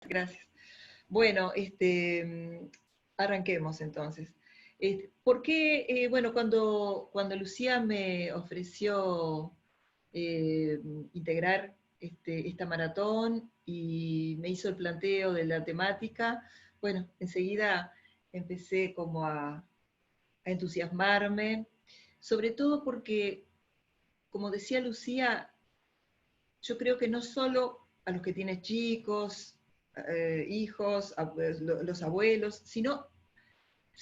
Gracias. Bueno, arranquemos entonces. ¿Por qué, bueno, cuando Lucía me ofreció integrar esta maratón y me hizo el planteo de la temática, bueno, enseguida empecé como a entusiasmarme, sobre todo porque, como decía Lucía, yo creo que no solo a los que tienen chicos, hijos, los abuelos, sino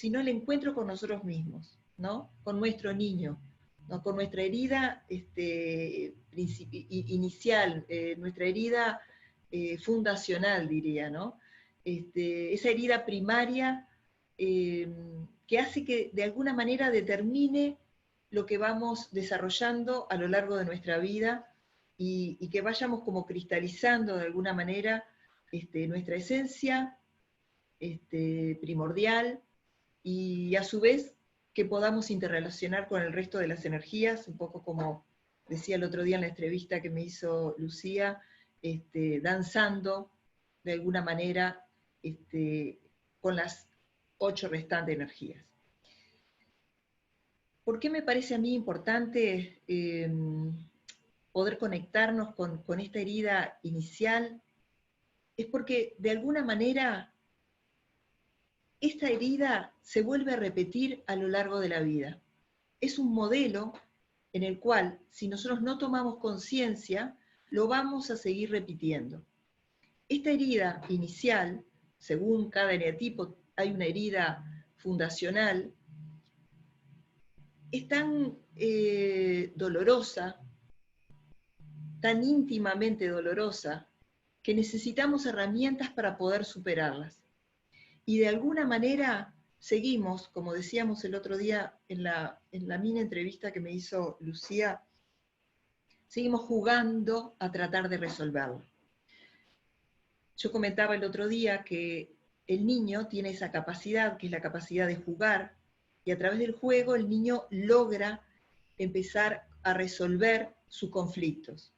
el encuentro con nosotros mismos, ¿no? Con nuestro niño, ¿no? Con nuestra herida inicial, nuestra herida fundacional, diría, ¿no? Esa herida primaria eh, que hace que de alguna manera determine lo que vamos desarrollando a lo largo de nuestra vida y que vayamos como cristalizando de alguna manera nuestra esencia primordial, y a su vez que podamos interrelacionar con el resto de las energías, un poco como decía el otro día en la entrevista que me hizo Lucía, danzando de alguna manera con las 8 restantes energías. ¿Por qué me parece a mí importante poder conectarnos con esta herida inicial? Es porque de alguna manera esta herida se vuelve a repetir a lo largo de la vida. Es un modelo en el cual, si nosotros no tomamos conciencia, lo vamos a seguir repitiendo. Esta herida inicial, según cada eneatipo, hay una herida fundacional, es tan dolorosa, tan íntimamente dolorosa, que necesitamos herramientas para poder superarlas. Y de alguna manera seguimos, como decíamos el otro día en la mini entrevista que me hizo Lucía, seguimos jugando a tratar de resolverlo. Yo comentaba el otro día que el niño tiene esa capacidad, que es la capacidad de jugar, y a través del juego el niño logra empezar a resolver sus conflictos.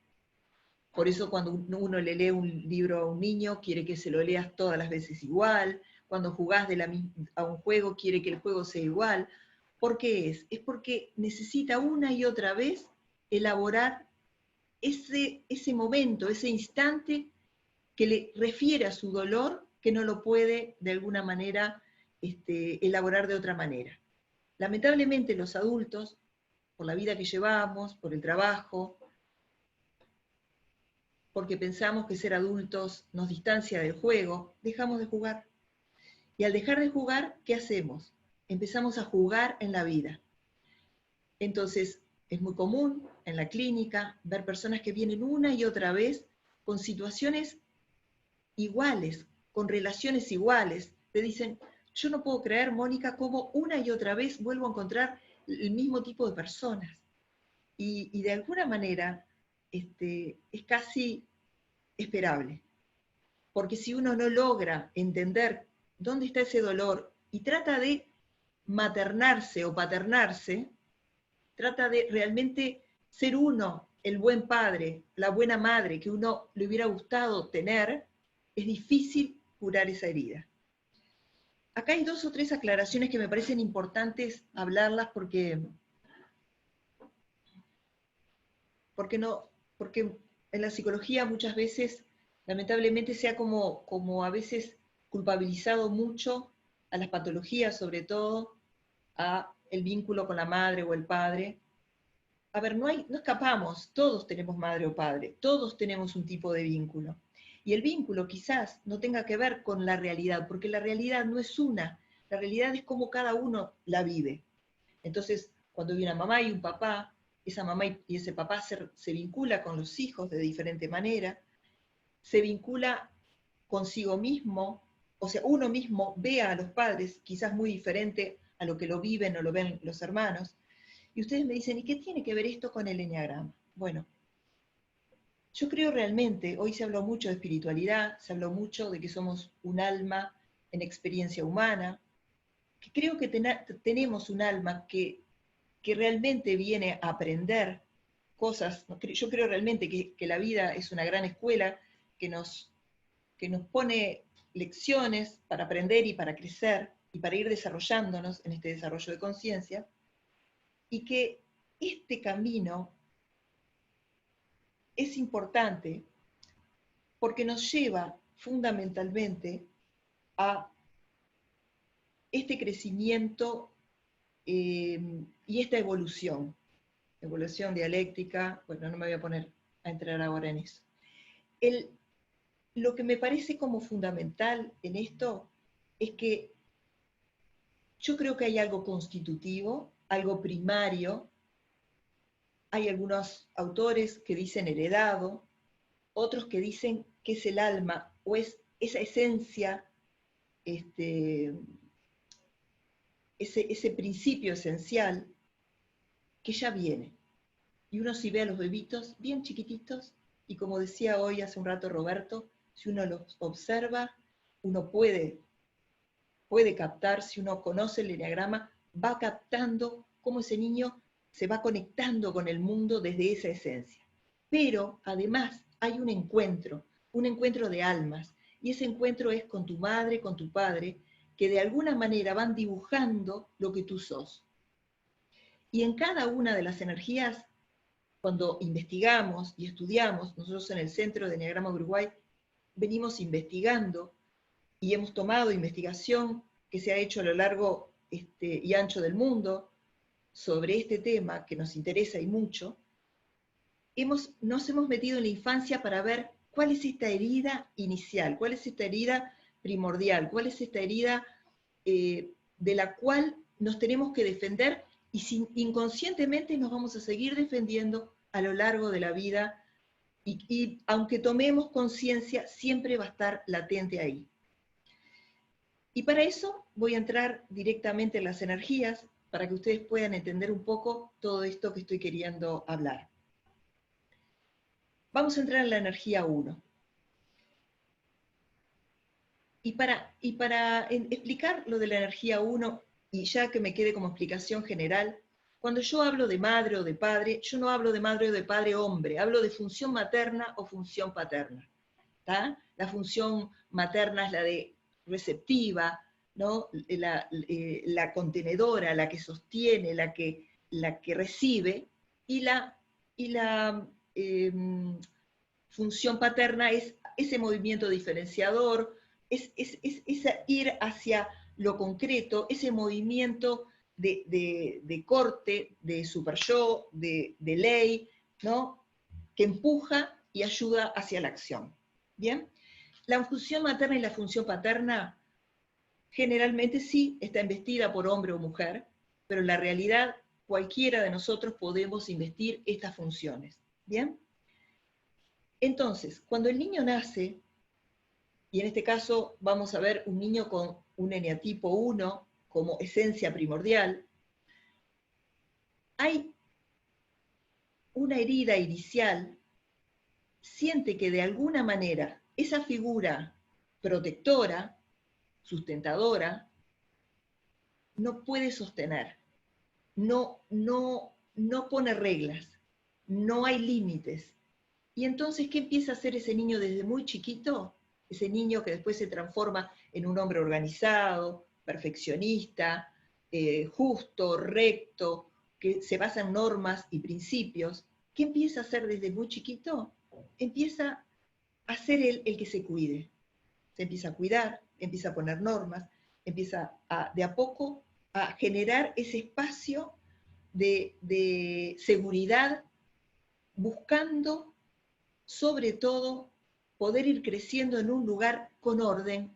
Por eso cuando uno le lee un libro a un niño, quiere que se lo leas todas las veces igual. Cuando jugás a un juego, quiere que el juego sea igual. ¿Por qué es? Es porque necesita una y otra vez elaborar ese momento, ese instante que le refiere a su dolor, que no lo puede de alguna manera elaborar de otra manera. Lamentablemente los adultos, por la vida que llevamos, por el trabajo, porque pensamos que ser adultos nos distancia del juego, dejamos de jugar. Y al dejar de jugar, ¿qué hacemos? Empezamos a jugar en la vida. Entonces, es muy común en la clínica ver personas que vienen una y otra vez con situaciones iguales, con relaciones iguales. Te dicen, yo no puedo creer, Mónica, cómo una y otra vez vuelvo a encontrar el mismo tipo de personas. Y de alguna manera es casi esperable. Porque si uno no logra entender dónde está ese dolor y trata de maternarse o paternarse, trata de realmente ser uno el buen padre, la buena madre que uno le hubiera gustado tener, es difícil curar esa herida. Acá hay 2 o 3 aclaraciones que me parecen importantes hablarlas porque no, porque en la psicología muchas veces, lamentablemente, se ha como a veces culpabilizado mucho a las patologías, sobre todo a el vínculo con la madre o el padre. A ver, no escapamos, todos tenemos madre o padre, todos tenemos un tipo de vínculo. Y el vínculo quizás no tenga que ver con la realidad, porque la realidad no es una, la realidad es cómo cada uno la vive. Entonces, cuando hay una mamá y un papá, esa mamá y ese papá se vincula con los hijos de diferente manera, se vincula consigo mismo, o sea, uno mismo ve a los padres quizás muy diferente a lo que lo viven o lo ven los hermanos, y ustedes me dicen, ¿y qué tiene que ver esto con el eneagrama? Bueno, yo creo realmente, hoy se habló mucho de espiritualidad, se habló mucho de que somos un alma en experiencia humana, que creo que tenemos un alma que realmente viene a aprender cosas. Yo creo realmente que la vida es una gran escuela que nos que nos pone lecciones para aprender y para crecer y para ir desarrollándonos en este desarrollo de conciencia, y que este camino es importante porque nos lleva fundamentalmente a este crecimiento y esta evolución dialéctica. Bueno, no me voy a poner a entrar ahora en eso. Lo que me parece como fundamental en esto es que yo creo que hay algo constitutivo, algo primario. Hay algunos autores que dicen heredado, otros que dicen que es el alma o es esa esencia, ese principio esencial que ya viene. Y uno si ve a los bebitos bien chiquititos, y como decía hoy hace un rato Roberto, si uno los observa, uno puede captar, si uno conoce el eneagrama, va captando cómo ese niño se va conectando con el mundo desde esa esencia. Pero además hay un encuentro de almas, y ese encuentro es con tu madre, con tu padre, que de alguna manera van dibujando lo que tú sos. Y en cada una de las energías, cuando investigamos y estudiamos, nosotros en el Centro de Eneagrama Uruguay venimos investigando y hemos tomado investigación que se ha hecho a lo largo y ancho del mundo sobre este tema que nos interesa y mucho. Nos hemos metido en la infancia para ver cuál es esta herida inicial, cuál es esta herida primordial, cuál es esta herida de la cual nos tenemos que defender, y inconscientemente nos vamos a seguir defendiendo a lo largo de la vida, y aunque tomemos conciencia, siempre va a estar latente ahí. Y para eso voy a entrar directamente en las energías, para que ustedes puedan entender un poco todo esto que estoy queriendo hablar. Vamos a entrar en la energía 1. Y para explicar lo de la energía 1, y ya que me quede como explicación general, cuando yo hablo de madre o de padre, yo no hablo de madre o de padre hombre, hablo de función materna o función paterna. ¿Tá? La función materna es la de receptiva, ¿no? La contenedora, la que sostiene, la que recibe, y la función paterna es ese movimiento diferenciador, es ir hacia lo concreto, ese movimiento de corte, de super yo, de ley, ¿no? Que empuja y ayuda hacia la acción. ¿Bien? La función materna y la función paterna generalmente sí está investida por hombre o mujer, pero en la realidad cualquiera de nosotros podemos investir estas funciones. ¿Bien? Entonces, cuando el niño nace, y en este caso vamos a ver un niño con un eneatipo 1 como esencia primordial, hay una herida inicial, siente que de alguna manera esa figura protectora, sustentadora, no puede sostener, no pone reglas, no hay límites. Y entonces, ¿qué empieza a hacer ese niño desde muy chiquito? Ese niño que después se transforma en un hombre organizado, perfeccionista, justo, recto, que se basa en normas y principios. ¿Qué empieza a hacer desde muy chiquito? Empieza a ser él el que se cuide. Se empieza a cuidar, empieza a poner normas, empieza de a poco a generar ese espacio de seguridad, buscando sobre todo poder ir creciendo en un lugar con orden,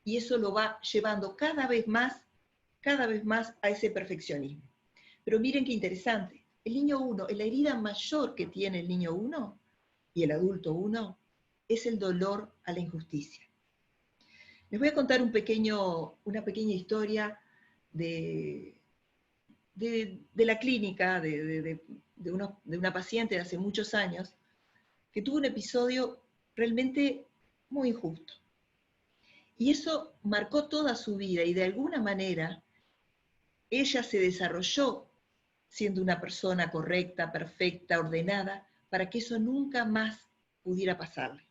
y eso lo va llevando cada vez más a ese perfeccionismo. Pero miren qué interesante, el niño 1, la herida mayor que tiene el niño 1 y el adulto 1 es el dolor a la injusticia. Les voy a contar una pequeña historia de la clínica, de una paciente de hace muchos años, que tuvo un episodio realmente muy injusto. Y eso marcó toda su vida, y de alguna manera ella se desarrolló siendo una persona correcta, perfecta, ordenada, para que eso nunca más pudiera pasarle.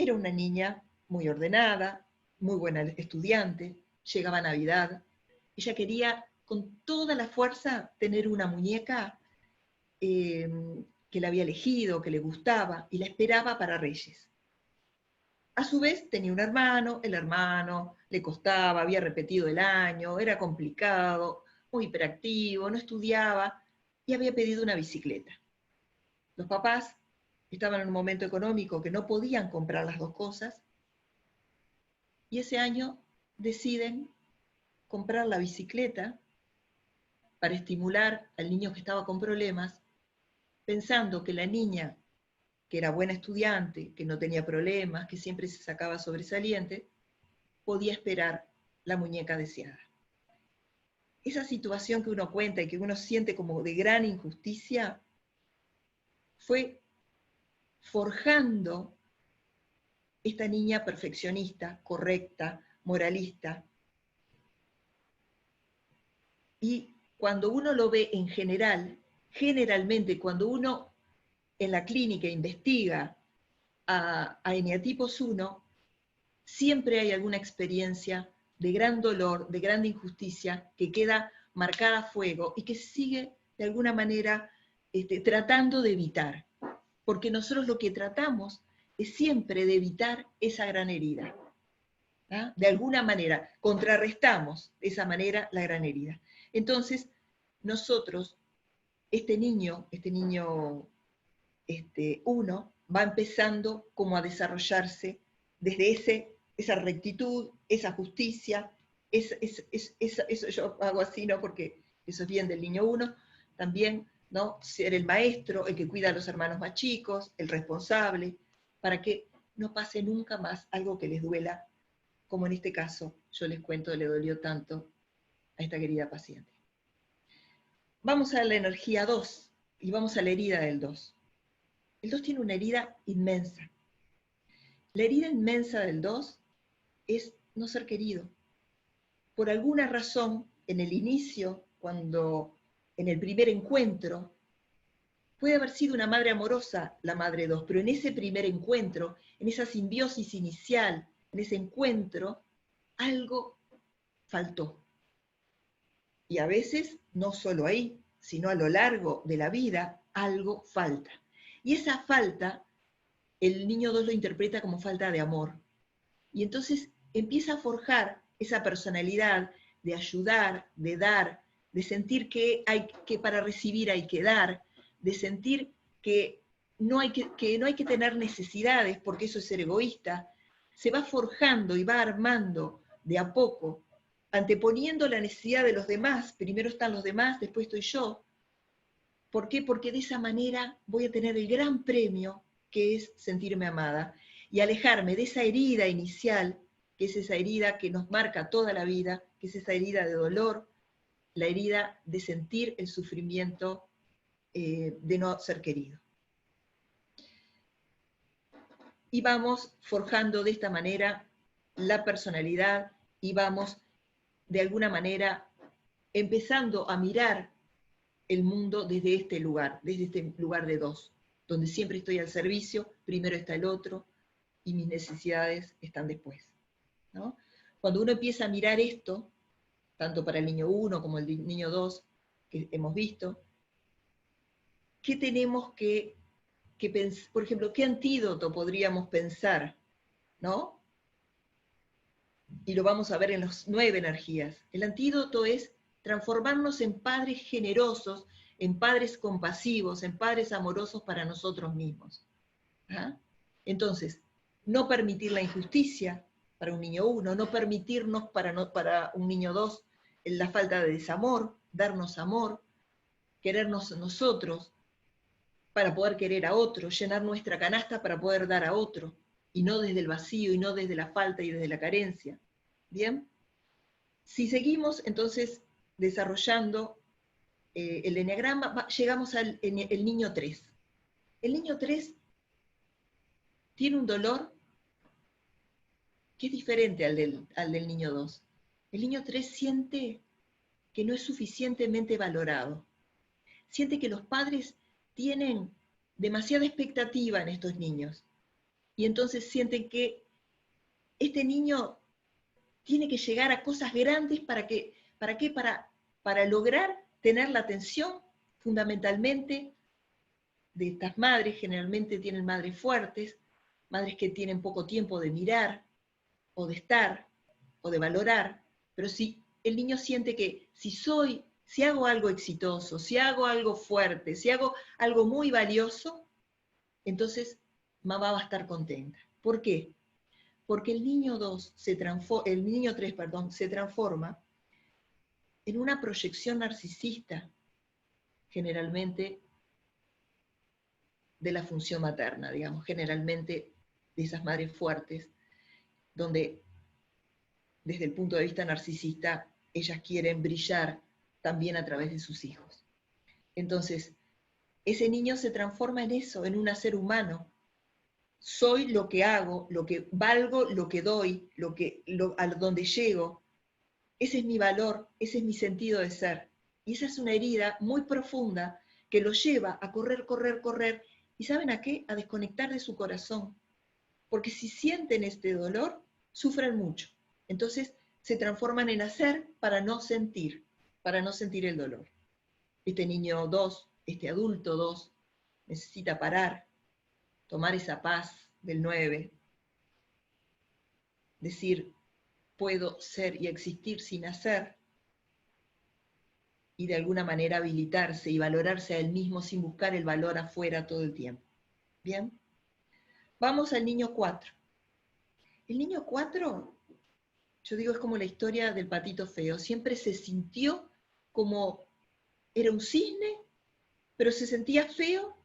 Era una niña muy ordenada, muy buena estudiante, llegaba Navidad. Ella quería con toda la fuerza tener una muñeca eh, que la había elegido, que le gustaba, y la esperaba para Reyes. A su vez tenía un hermano, el hermano le costaba, había repetido el año, era complicado, muy hiperactivo, no estudiaba y había pedido una bicicleta. Los papás estaban en un momento económico que no podían comprar las dos cosas y ese año deciden comprar la bicicleta para estimular al niño que estaba con problemas, pensando que la niña, que era buena estudiante, que no tenía problemas, que siempre se sacaba sobresaliente, podía esperar la muñeca deseada. Esa situación que uno cuenta y que uno siente como de gran injusticia fue forjando esta niña perfeccionista, correcta, moralista. Y cuando uno lo ve en general, generalmente cuando uno en la clínica investiga a eneatipos 1, siempre hay alguna experiencia de gran dolor, de gran injusticia, que queda marcada a fuego y que sigue de alguna manera tratando de evitar. Porque nosotros lo que tratamos es siempre de evitar esa gran herida. ¿Ah? De alguna manera, contrarrestamos de esa manera la gran herida. Entonces, nosotros, este niño 1, va empezando como a desarrollarse desde esa rectitud, esa justicia, eso yo hago así, ¿no? Porque eso es bien del niño 1, también, ¿no? Ser el maestro, el que cuida a los hermanos más chicos, el responsable, para que no pase nunca más algo que les duela, como en este caso, yo les cuento, le dolió tanto a esta querida paciente. Vamos a la energía 2 y vamos a la herida del 2. El 2 tiene una herida inmensa. La herida inmensa del 2 es no ser querido. Por alguna razón, en el inicio, en el primer encuentro, puede haber sido una madre amorosa la madre 2, pero en ese primer encuentro, en esa simbiosis inicial, en ese encuentro, algo faltó. Y a veces, no solo ahí, sino a lo largo de la vida, algo falta. Y esa falta, el niño 2 lo interpreta como falta de amor. Y entonces empieza a forjar esa personalidad de ayudar, de dar, de sentir que para recibir hay que dar, de sentir que no hay que tener necesidades porque eso es ser egoísta. Se va forjando y va armando de a poco, anteponiendo la necesidad de los demás. Primero están los demás, después estoy yo. ¿Por qué? Porque de esa manera voy a tener el gran premio que es sentirme amada y alejarme de esa herida inicial, que es esa herida que nos marca toda la vida, que es esa herida de dolor, la herida de sentir el sufrimiento de no ser querido. Y vamos forjando de esta manera la personalidad y vamos de alguna manera empezando a mirar el mundo desde este lugar de 2, donde siempre estoy al servicio, primero está el otro y mis necesidades están después, ¿no? Cuando uno empieza a mirar esto, tanto para el niño 1 como el niño 2 que hemos visto, ¿qué tenemos que pensar? Por ejemplo, ¿qué antídoto podríamos pensar, ¿no? Y lo vamos a ver en las 9 energías. El antídoto es transformarnos en padres generosos, en padres compasivos, en padres amorosos para nosotros mismos. ¿Ah? Entonces, no permitir la injusticia para un niño 1, no permitirnos para un niño 2 la falta de desamor, darnos amor, querernos nosotros para poder querer a otro, llenar nuestra canasta para poder dar a otro, y no desde el vacío, y no desde la falta y desde la carencia. ¿Bien? Si seguimos entonces desarrollando el eneagrama, llegamos al el niño 3. El niño 3 tiene un dolor que es diferente al del niño 2. El niño 3 siente que no es suficientemente valorado. Siente que los padres tienen demasiada expectativa en estos niños. y entonces sienten que este niño tiene que llegar a cosas grandes ¿para qué? Para lograr tener la atención fundamentalmente de estas madres. Generalmente tienen madres fuertes, madres que tienen poco tiempo de mirar, o de estar, o de valorar, pero si el niño siente que si hago algo exitoso, si hago algo fuerte, si hago algo muy valioso, entonces mamá va a estar contenta. ¿Por qué? Porque el niño 3, se transforma en una proyección narcisista, generalmente de la función materna, digamos, generalmente de esas madres fuertes, donde desde el punto de vista narcisista ellas quieren brillar también a través de sus hijos. Entonces, ese niño se transforma en eso, en un ser humano. Soy lo que hago, lo que valgo, lo que doy, a donde llego. Ese es mi valor, ese es mi sentido de ser. Y esa es una herida muy profunda que lo lleva a correr, correr, correr. ¿Y saben a qué? A desconectar de su corazón. Porque si sienten este dolor, sufren mucho. Entonces se transforman en hacer para no sentir el dolor. Este niño 2, este adulto 2, necesita parar, tomar esa paz del 9, decir, puedo ser y existir sin hacer, y de alguna manera habilitarse y valorarse a él mismo sin buscar el valor afuera todo el tiempo. ¿Bien? Vamos al niño 4. El niño 4, yo digo, es como la historia del patito feo. Siempre se sintió como era un cisne, pero se sentía feo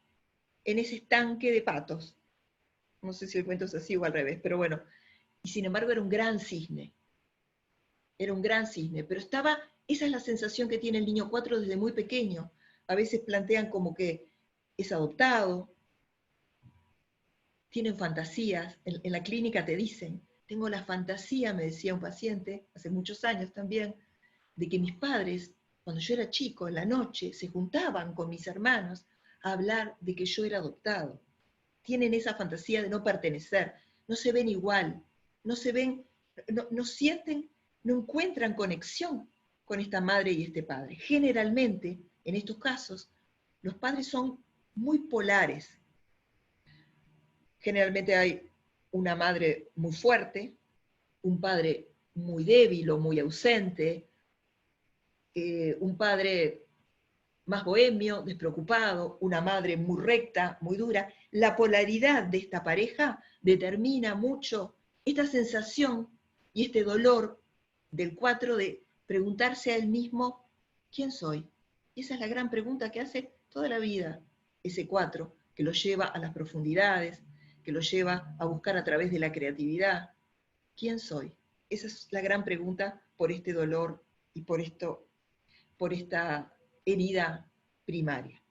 en ese estanque de patos. No sé si el cuento es así o al revés, pero bueno. Y sin embargo era un gran cisne. Era un gran cisne, pero esa es la sensación que tiene el niño 4 desde muy pequeño. A veces plantean como que es adoptado, tienen fantasías. En la clínica te dicen, tengo la fantasía, me decía un paciente, hace muchos años también, de que mis padres, cuando yo era chico, en la noche, se juntaban con mis hermanos a hablar de que yo era adoptado. Tienen esa fantasía de no pertenecer, no se ven igual, no se ven, no sienten, no encuentran conexión con esta madre y este padre. Generalmente, en estos casos, los padres son muy polares. Generalmente hay una madre muy fuerte, un padre muy débil o muy ausente, un padre más bohemio, despreocupado, una madre muy recta, muy dura. La polaridad de esta pareja determina mucho esta sensación y este dolor del 4 de preguntarse a él mismo, ¿quién soy? Y esa es la gran pregunta que hace toda la vida ese 4, que lo lleva a las profundidades, que lo lleva a buscar a través de la creatividad, ¿quién soy? Esa es la gran pregunta por este dolor y por esta herida primaria.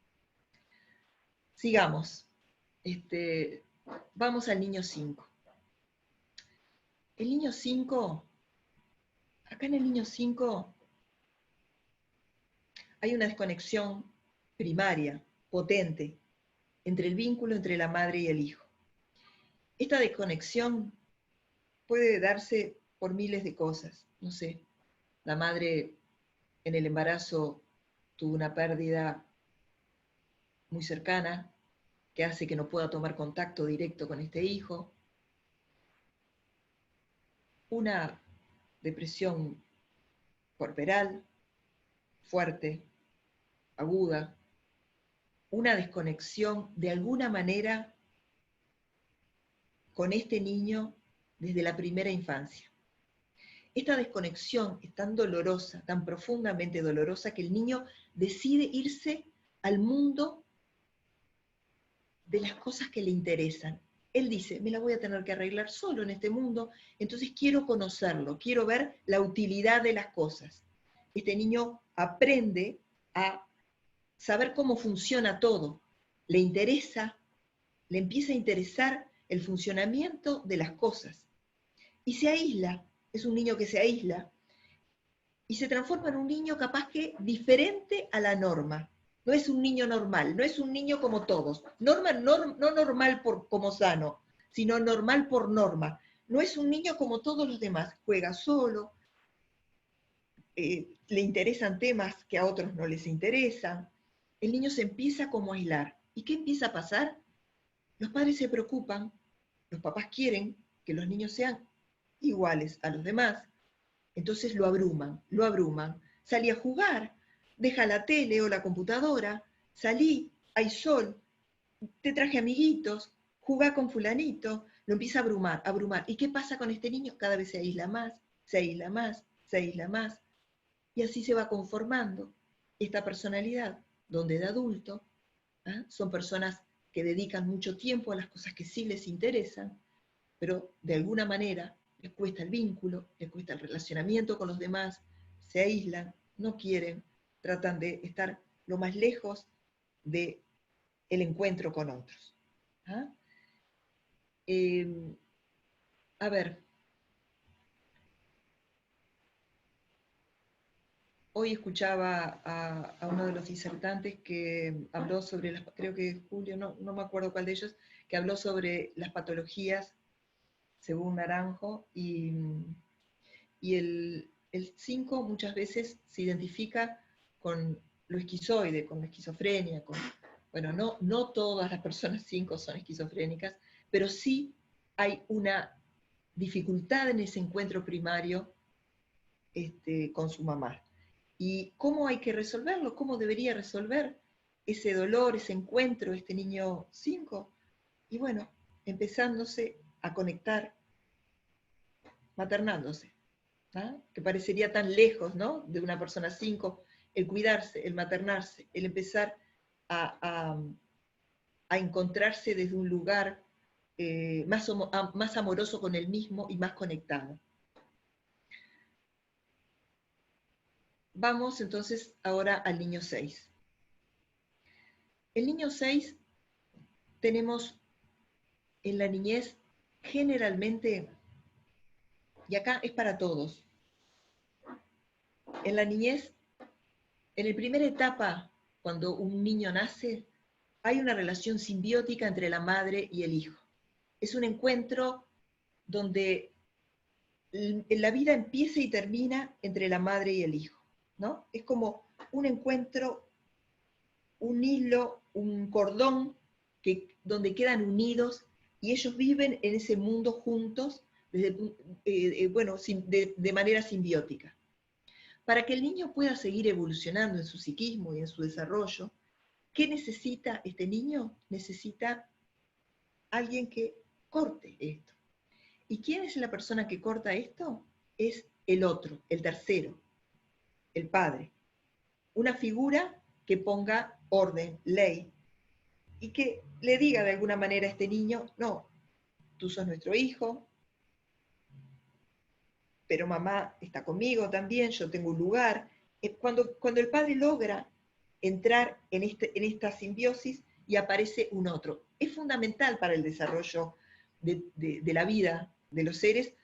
Sigamos. Vamos al niño 5. El niño 5, acá en el niño 5 hay una desconexión primaria, potente, entre el vínculo entre la madre y el hijo. Esta desconexión puede darse por miles de cosas. No sé, la madre en el embarazo tuvo una pérdida muy cercana que hace que no pueda tomar contacto directo con este hijo, una depresión corporal fuerte, aguda, una desconexión de alguna manera con este niño desde la primera infancia. Esta desconexión es tan dolorosa, tan profundamente dolorosa, que el niño decide irse al mundo de las cosas que le interesan. Él dice, me la voy a tener que arreglar solo en este mundo, entonces quiero conocerlo, quiero ver la utilidad de las cosas. Este niño aprende a saber cómo funciona todo. Le interesa, le empieza a interesar el funcionamiento de las cosas. Y se aísla, es un niño que se aísla, y se transforma en un niño capaz que diferente a la norma. No es un niño normal, no es un niño como todos. No normal como sano, sino normal por norma. No es un niño como todos los demás, juega solo, le interesan temas que a otros no les interesan. El niño se empieza como a aislar. ¿Y qué empieza a pasar? Los padres se preocupan, los papás quieren que los niños sean iguales a los demás, entonces lo abruman. Salí a jugar, deja la tele o la computadora, salí, hay sol, te traje amiguitos, jugá con fulanito, lo empieza a abrumar. ¿Y qué pasa con este niño? Cada vez se aísla más, se aísla más, se aísla más. Y así se va conformando esta personalidad, donde de adulto son personas que dedican mucho tiempo a las cosas que sí les interesan, pero de alguna manera les cuesta el vínculo, les cuesta el relacionamiento con los demás, se aíslan, no quieren, tratan de estar lo más lejos del encuentro con otros. ¿Ah? A ver, hoy escuchaba a uno de los disertantes que habló sobre, creo que Julio, no me acuerdo cuál de ellos, que habló sobre las patologías según Naranjo, y el 5 muchas veces se identifica con lo esquizoide, con la esquizofrenia, bueno, no todas las personas 5 son esquizofrénicas, pero sí hay una dificultad en ese encuentro primario con su mamá. ¿Y cómo hay que resolverlo? ¿Cómo debería resolver ese dolor, ese encuentro, este niño 5? Y bueno, empezándose a conectar, maternándose, que parecería tan lejos, ¿no?, de una persona 5, el cuidarse, el maternarse, el empezar a encontrarse desde un lugar más amoroso con él mismo y más conectado. Vamos entonces ahora al niño 6. El niño 6 tenemos en la niñez generalmente, y acá es para todos, en la niñez, en la primera etapa, cuando un niño nace, hay una relación simbiótica entre la madre y el hijo. Es un encuentro donde la vida empieza y termina entre la madre y el hijo, ¿no? Es como un encuentro, un hilo, un cordón donde quedan unidos y ellos viven en ese mundo juntos, de manera simbiótica. Para que el niño pueda seguir evolucionando en su psiquismo y en su desarrollo, ¿qué necesita este niño? Necesita alguien que corte esto. ¿Y quién es la persona que corta esto? Es el otro, el tercero, el padre. Una figura que ponga orden, ley, y que le diga de alguna manera a este niño, no, tú sos nuestro hijo, pero mamá está conmigo también, yo tengo un lugar. Cuando el padre logra entrar en esta simbiosis y aparece un otro, es fundamental para el desarrollo de la vida de los seres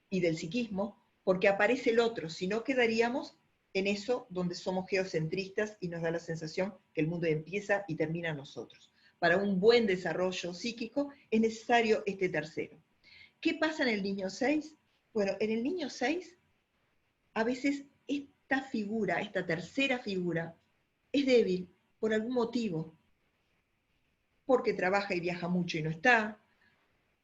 y del psiquismo, porque aparece el otro, si no quedaríamos en eso donde somos geocentristas y nos da la sensación que el mundo empieza y termina en nosotros. Para un buen desarrollo psíquico es necesario este tercero. ¿Qué pasa en el niño 6? Bueno, en el niño 6, a veces esta figura, esta tercera figura, es débil por algún motivo, porque trabaja y viaja mucho y no está,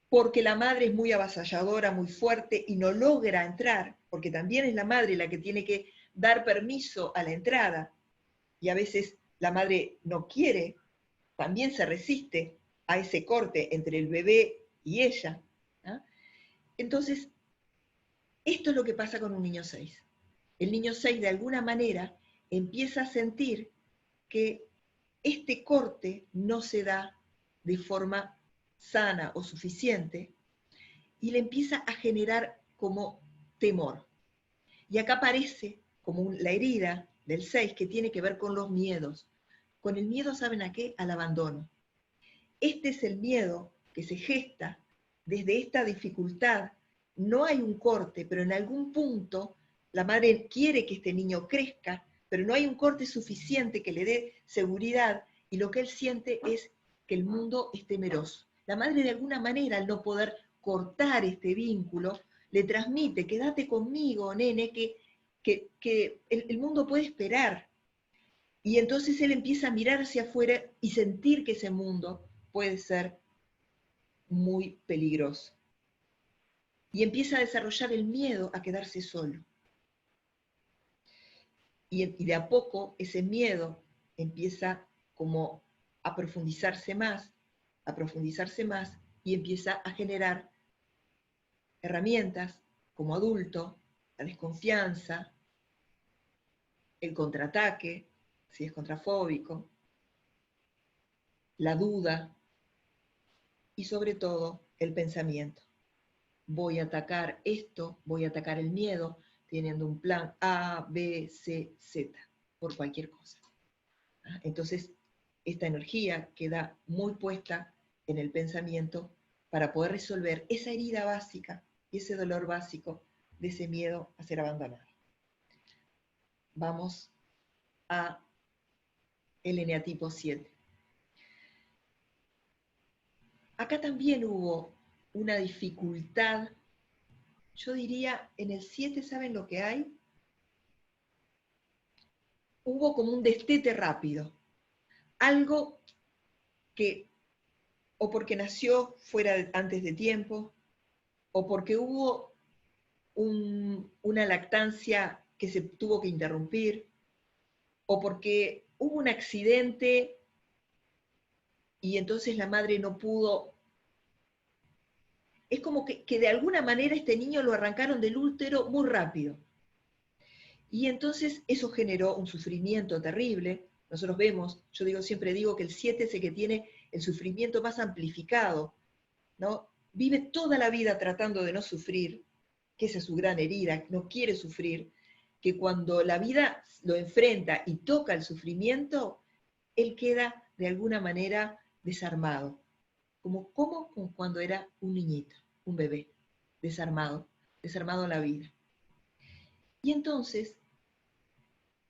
porque la madre es muy avasalladora, muy fuerte y no logra entrar, porque también es la madre la que tiene que dar permiso a la entrada, y a veces la madre no quiere, también se resiste a ese corte entre el bebé y ella. ¿Ah? Entonces, esto es lo que pasa con un niño 6. El niño 6 de alguna manera empieza a sentir que este corte no se da de forma sana o suficiente y le empieza a generar como temor. Y acá aparece como la herida del 6 que tiene que ver con los miedos. Con el miedo, ¿saben a qué? Al abandono. Este es el miedo que se gesta desde esta dificultad. No hay un corte, pero en algún punto la madre quiere que este niño crezca, pero no hay un corte suficiente que le dé seguridad y lo que él siente es que el mundo es temeroso, La madre de alguna manera, al no poder cortar este vínculo, le transmite, quédate conmigo, nene, que el mundo puede esperar. Y entonces él empieza a mirar hacia afuera y sentir que ese mundo puede ser muy peligroso. Y empieza a desarrollar el miedo a quedarse solo. Y de a poco ese miedo empieza como a profundizarse más, y empieza a generar herramientas como adulto, la desconfianza, el contraataque, si es contrafóbico, la duda y sobre todo el pensamiento. Voy a atacar esto, voy a atacar el miedo, teniendo un plan A, B, C, Z, por cualquier cosa. Entonces, esta energía queda muy puesta en el pensamiento para poder resolver esa herida básica y ese dolor básico de ese miedo a ser abandonado. Vamos a el eneatipo 7. Acá también hubo una dificultad, yo diría, en el 7, ¿saben lo que hay? Hubo como un destete rápido, algo que o porque nació antes de tiempo, o porque hubo una lactancia que se tuvo que interrumpir, o porque hubo un accidente y entonces la madre no pudo. Es como que de alguna manera este niño lo arrancaron del útero muy rápido. Y entonces eso generó un sufrimiento terrible. Nosotros vemos, siempre digo que el 7 es el que tiene el sufrimiento más amplificado, ¿no? Vive toda la vida tratando de no sufrir, que esa es su gran herida, no quiere sufrir, que cuando la vida lo enfrenta y toca el sufrimiento, él queda de alguna manera desarmado, como cuando era un niñito, un bebé, desarmado en la vida. Y entonces,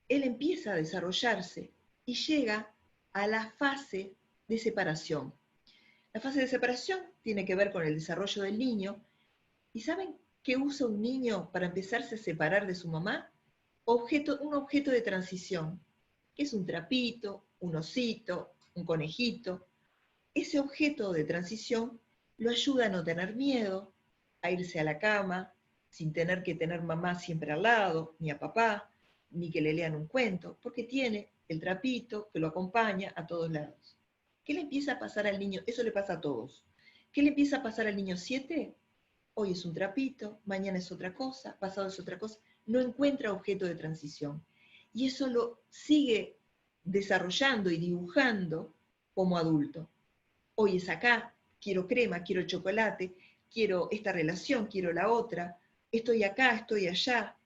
él empieza a desarrollarse y llega a la fase de separación. La fase de separación tiene que ver con el desarrollo del niño. ¿Y saben qué usa un niño para empezarse a separar de su mamá? Un objeto de transición, que es un trapito, un osito, un conejito. Ese objeto de transición lo ayuda a no tener miedo, a irse a la cama, sin tener que tener mamá siempre al lado, ni a papá, ni que le lean un cuento, porque tiene el trapito que lo acompaña a todos lados. ¿Qué le empieza a pasar al niño? Eso le pasa a todos. ¿Qué le empieza a pasar al niño 7? Hoy es un trapito, mañana es otra cosa, pasado es otra cosa. No encuentra objeto de transición. Y eso lo sigue desarrollando y dibujando como adulto. Hoy es acá, quiero crema, quiero chocolate, quiero esta relación, quiero la otra, estoy acá, estoy allá,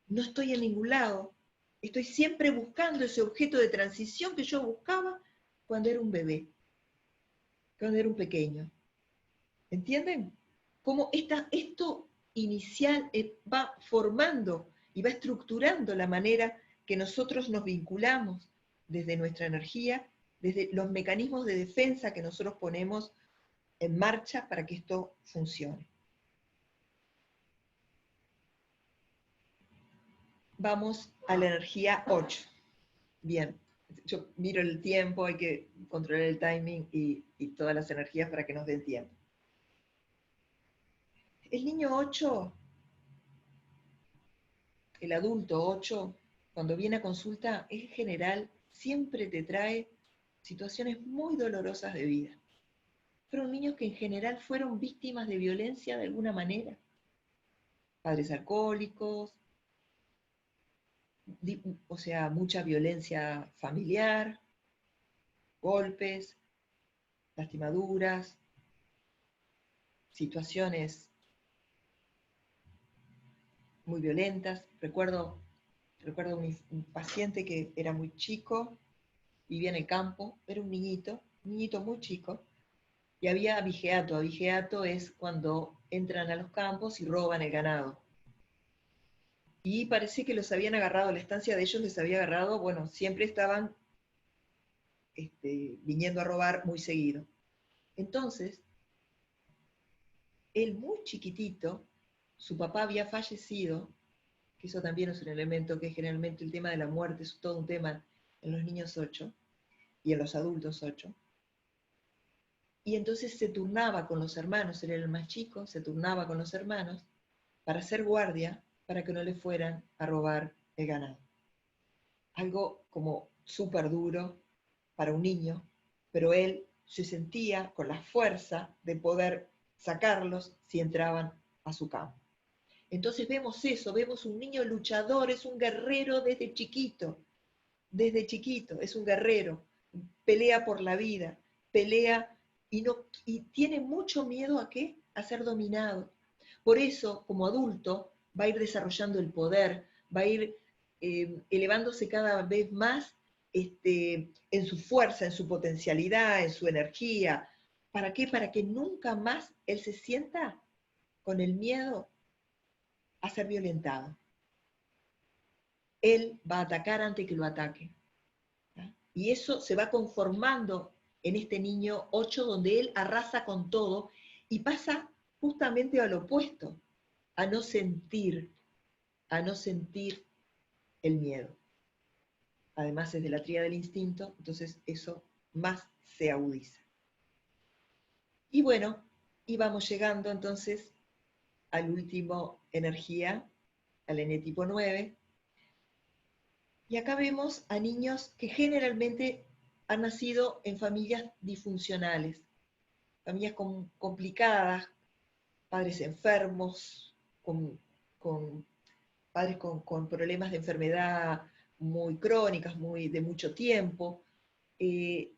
no estoy en ningún lado. Estoy siempre buscando ese objeto de transición que yo buscaba cuando era un bebé, cuando era un pequeño. ¿Entienden? Cómo esto inicial va formando y va estructurando la manera que nosotros nos vinculamos desde nuestra energía, desde los mecanismos de defensa que nosotros ponemos en marcha para que esto funcione. Vamos a la energía 8. Bien, yo miro el tiempo, hay que controlar el timing y todas las energías para que nos den tiempo. El niño 8, el adulto 8, cuando viene a consulta, en general siempre te trae situaciones muy dolorosas de vida. Fueron niños que en general fueron víctimas de violencia de alguna manera. Padres alcohólicos, o sea, mucha violencia familiar, golpes, lastimaduras, situaciones muy violentas. Recuerdo un paciente que era muy chico, vivía en el campo, era un niñito muy chico, y había abigeato. Abigeato es cuando entran a los campos y roban el ganado. Y parece que los habían agarrado, la estancia de ellos les había agarrado, bueno, siempre estaban viniendo a robar muy seguido. Entonces, él muy chiquitito, su papá había fallecido, que eso también es un elemento que generalmente el tema de la muerte es todo un tema en los niños 8 y en los adultos 8. Y entonces se turnaba con los hermanos, él era el más chico, se turnaba con los hermanos para hacer guardia, para que no le fueran a robar el ganado. Algo como súper duro para un niño, pero él se sentía con la fuerza de poder sacarlos si entraban a su campo. Entonces vemos eso, vemos un niño luchador, es un guerrero desde chiquito, es un guerrero, pelea por la vida, pelea y tiene mucho miedo a qué? A ser dominado. Por eso, como adulto, va a ir desarrollando el poder, va a ir elevándose cada vez más en su fuerza, en su potencialidad, en su energía. ¿Para qué? Para que nunca más él se sienta con el miedo a ser violentado. Él va a atacar antes que lo ataque. ¿Ya? Y eso se va conformando en este niño 8, donde él arrasa con todo y pasa justamente al opuesto, a no sentir, a no sentir el miedo. Además es de la tríada del instinto, entonces eso más se agudiza. Y bueno, y vamos llegando entonces al último energía, al enetipo 9. Y acá vemos a niños que generalmente han nacido en familias disfuncionales, familias complicadas, padres enfermos, con padres con problemas de enfermedad muy crónicas, de mucho tiempo, eh,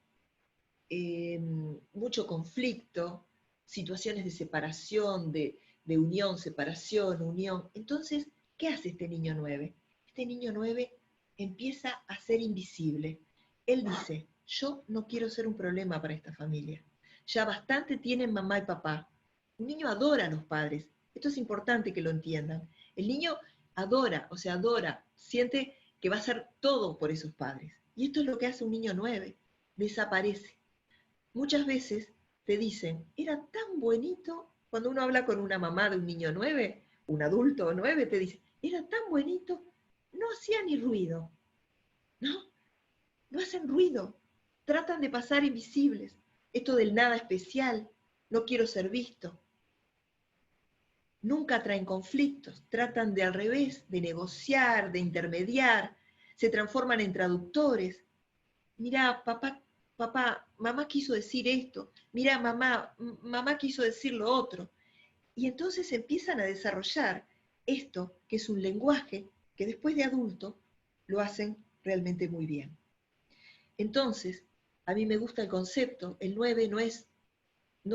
mucho conflicto, situaciones de separación, de unión, separación, unión. Entonces, ¿qué hace este niño 9? Este niño 9 empieza a ser invisible. Él dice, yo no quiero ser un problema para esta familia. Ya bastante tienen mamá y papá. Un niño adora a los padres. Esto es importante que lo entiendan. El niño adora, o sea, adora, siente que va a hacer todo por esos padres. Y esto es lo que hace un niño 9. Desaparece. Muchas veces te dicen, era tan bonito, cuando uno habla con una mamá de un niño 9, un adulto 9, te dice, era tan bonito, no hacía ni ruido, ¿no? No hacen ruido, tratan de pasar invisibles. Esto del nada especial, no quiero ser visto. Nunca traen conflictos, tratan de al revés, de negociar, de intermediar, se transforman en traductores. Mirá, papá, mamá quiso decir esto, mirá, mamá quiso decir lo otro. Y entonces empiezan a desarrollar esto, que es un lenguaje que después de adulto lo hacen realmente muy bien. Entonces, a mí me gusta el concepto, el 9 no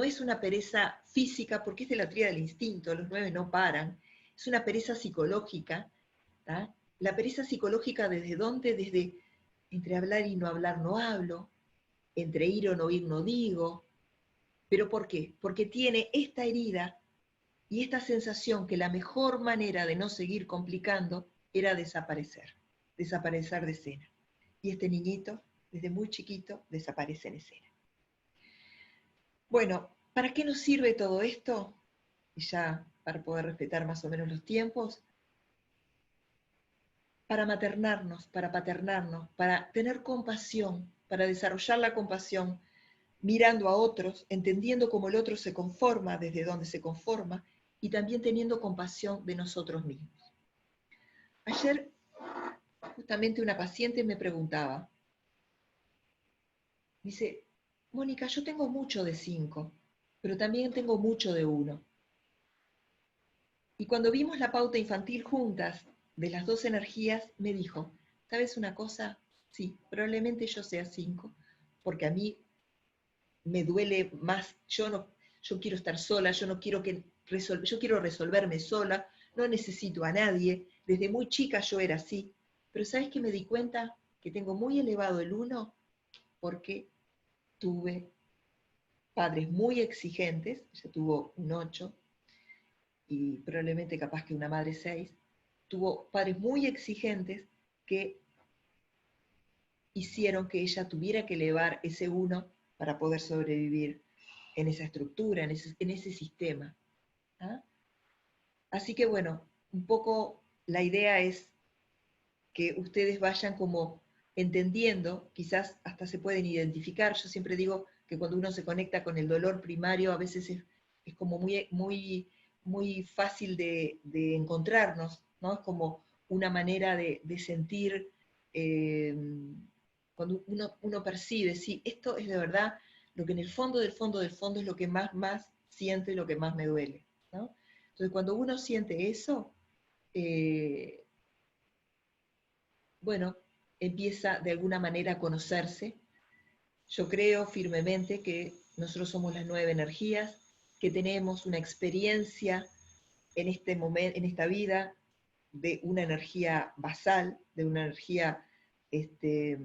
es una pereza física, porque es de la tríada del instinto, los 9 no paran, es una pereza psicológica. ¿Tá? La pereza psicológica, ¿desde dónde? Desde entre hablar y no hablar no hablo, entre ir o no ir no digo. ¿Pero por qué? Porque tiene esta herida y esta sensación que la mejor manera de no seguir complicando era desaparecer de escena. Y este niñito, desde muy chiquito, desaparece en escena. Bueno, ¿para qué nos sirve todo esto? Y ya para poder respetar más o menos los tiempos, para maternarnos, para paternarnos, para tener compasión, para desarrollar la compasión, mirando a otros, entendiendo cómo el otro se conforma, desde dónde se conforma, y también teniendo compasión de nosotros mismos. Ayer, justamente una paciente me preguntaba, dice, Mónica, yo tengo mucho de 5, pero también tengo mucho de 1. Y cuando vimos la pauta infantil juntas, de las dos energías, me dijo, ¿sabes una cosa? Sí, probablemente yo sea 5, porque a mí me duele más, yo quiero estar sola, yo no quiero yo quiero resolverme sola, no necesito a nadie, desde muy chica yo era así, pero ¿sabes qué me di cuenta? Que tengo muy elevado el 1 porque tuve padres muy exigentes, ella tuvo un 8 y probablemente capaz que una madre 6, tuvo padres muy exigentes que hicieron que ella tuviera que elevar ese 1 para poder sobrevivir en esa estructura, en ese sistema. ¿ah? Así que bueno, un poco la idea es que ustedes vayan como entendiendo, quizás hasta se pueden identificar. Yo siempre digo que cuando uno se conecta con el dolor primario, a veces es como muy fácil de encontrarnos, ¿no? Es como una manera de sentir, eh, cuando uno percibe, sí, esto es de verdad lo que en el fondo del fondo del fondo es lo que más siento y lo que más me duele, ¿no? Entonces, cuando uno siente eso, eh, bueno, empieza de alguna manera a conocerse. Yo creo firmemente que nosotros somos las 9 energías, que tenemos una experiencia en este momento, en esta vida, de una energía basal, de una energía este,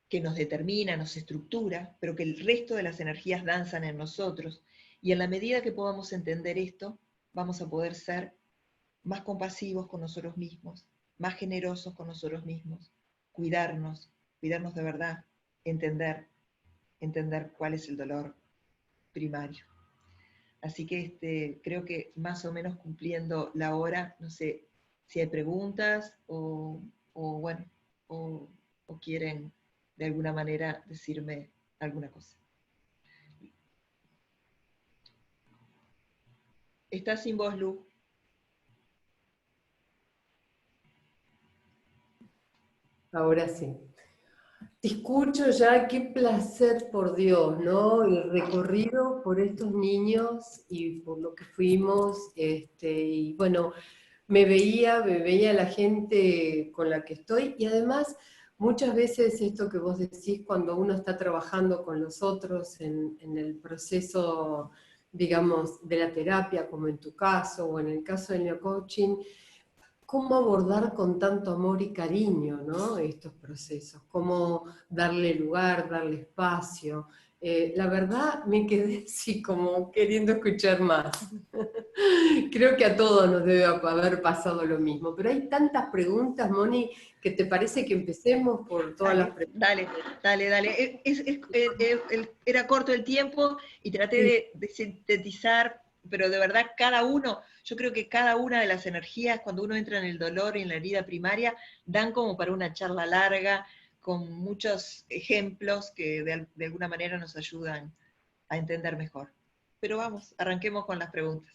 que nos determina, nos estructura, pero que el resto de las energías danzan en nosotros. Y en la medida que podamos entender esto, vamos a poder ser más compasivos con nosotros mismos, más generosos con nosotros mismos, cuidarnos, cuidarnos de verdad, entender cuál es el dolor primario. Así que creo que más o menos cumpliendo la hora, no sé si hay preguntas o bueno, o, o quieren de alguna manera decirme alguna cosa. Está sin voz, Lu. Ahora sí. Te escucho ya, qué placer, por Dios, ¿no? El recorrido por estos niños y por lo que fuimos, y bueno, me veía la gente con la que estoy, y además muchas veces esto que vos decís, cuando uno está trabajando con los otros en el proceso, digamos, de la terapia, como en tu caso, o en el caso del neocoaching, cómo abordar con tanto amor y cariño, ¿no? Estos procesos, cómo darle lugar, darle espacio. La verdad me quedé así como queriendo escuchar más. Creo que a todos nos debe haber pasado lo mismo, pero hay tantas preguntas, Moni, que te parece que empecemos por todas las Dale, preguntas. dale, dale, dale. Era corto el tiempo y traté de sintetizar, pero de verdad cada uno, yo creo que cada una de las energías, cuando uno entra en el dolor y en la herida primaria, dan como para una charla larga, con muchos ejemplos que de alguna manera nos ayudan a entender mejor. Pero vamos, arranquemos con las preguntas.